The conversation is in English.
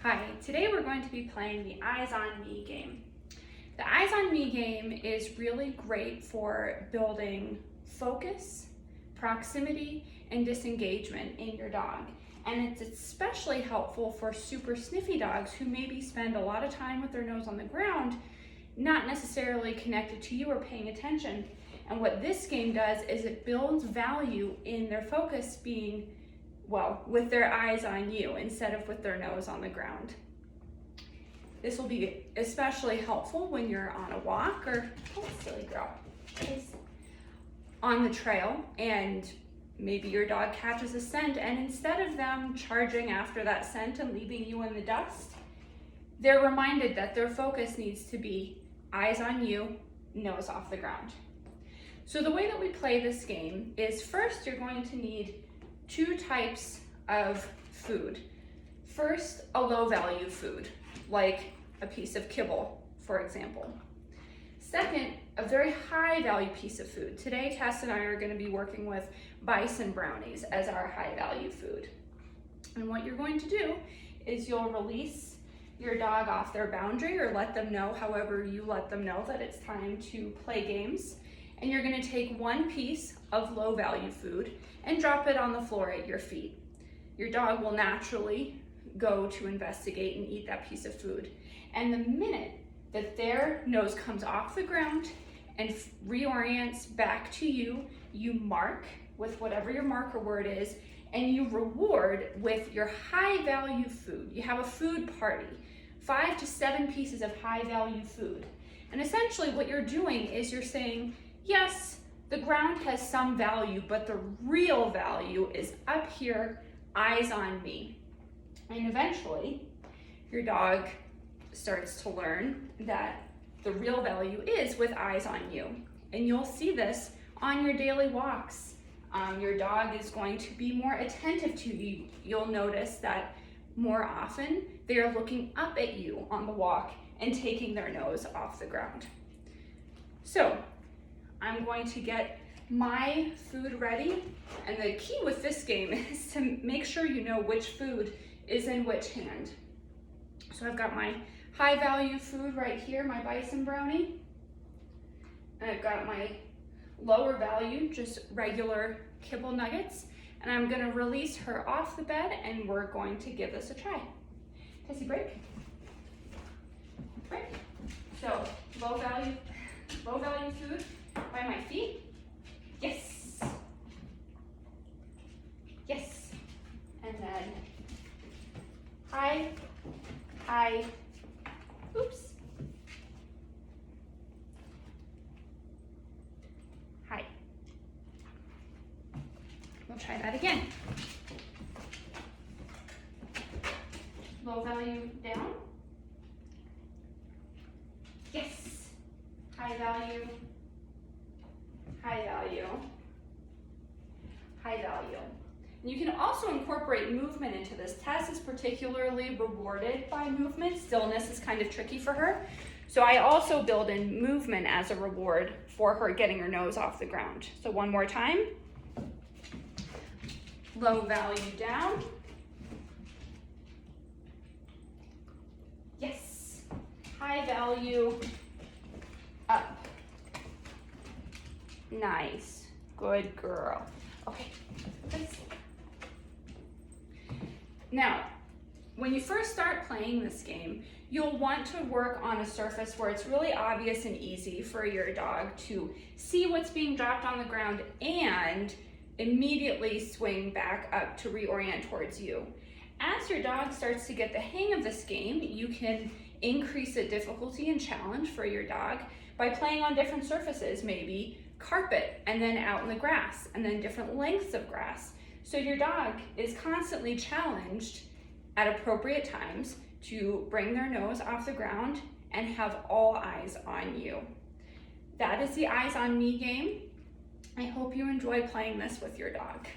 Hi, today we're going to be playing the Eyes on Me game. The Eyes on Me game is really great for building focus, proximity, and disengagement in your dog. And it's especially helpful for super sniffy dogs who maybe spend a lot of time with their nose on the ground, not necessarily connected to you or paying attention. And what this game does is it builds value in their focus being with their eyes on you instead of with their nose on the ground. This will be especially helpful when you're on a walk or, silly girl, on the trail and maybe your dog catches a scent, and instead of them charging after that scent and leaving you in the dust, they're reminded that their focus needs to be eyes on you, nose off the ground. So the way that we play this game is first you're going to need two types of food. First, a low value food, like a piece of kibble, for example. Second, a very high value piece of food. Today, Tess and I are going to be working with bison brownies as our high value food. And what you're going to do is you'll release your dog off their boundary, or let them know however you let them know that it's time to play games. And you're going to take one piece of low value food and drop it on the floor at your feet. Your dog will naturally go to investigate and eat that piece of food. And the minute that their nose comes off the ground and reorients back to you, you mark with whatever your marker word is, and you reward with your high value food. You have a food party, 5 to 7 pieces of high value food. And essentially what you're doing is you're saying, yes, the ground has some value, but the real value is up here, eyes on me. And eventually, your dog starts to learn that the real value is with eyes on you. And you'll see this on your daily walks. Your dog is going to be more attentive to you. You'll notice that more often, they are looking up at you on the walk and taking their nose off the ground. So, I'm going to get my food ready, and the key with this game is to make sure you know which food is in which hand. So I've got my high value food right here, my bison brownie, and I've got my lower value, just regular kibble nuggets, and I'm going to release her off the bed and we're going to give this a try. Tessie, break. Break. So low value food by my feet. Yes. Yes. And then high, oops. High. We'll try that again. Low value down. Yes. High value. High value, high value. And you can also incorporate movement into this. Tess is particularly rewarded by movement. Stillness is kind of tricky for her. So I also build in movement as a reward for her getting her nose off the ground. So one more time. Low value down. Yes. High value up. Nice, good girl. Okay, now, when you first start playing this game, you'll want to work on a surface where it's really obvious and easy for your dog to see what's being dropped on the ground and immediately swing back up to reorient towards you. As your dog starts to get the hang of this game, you can increase the difficulty and challenge for your dog by playing on different surfaces, maybe carpet and then out in the grass and then different lengths of grass. So your dog is constantly challenged at appropriate times to bring their nose off the ground and have all eyes on you. That is the Eyes on Me game. I hope you enjoy playing this with your dog.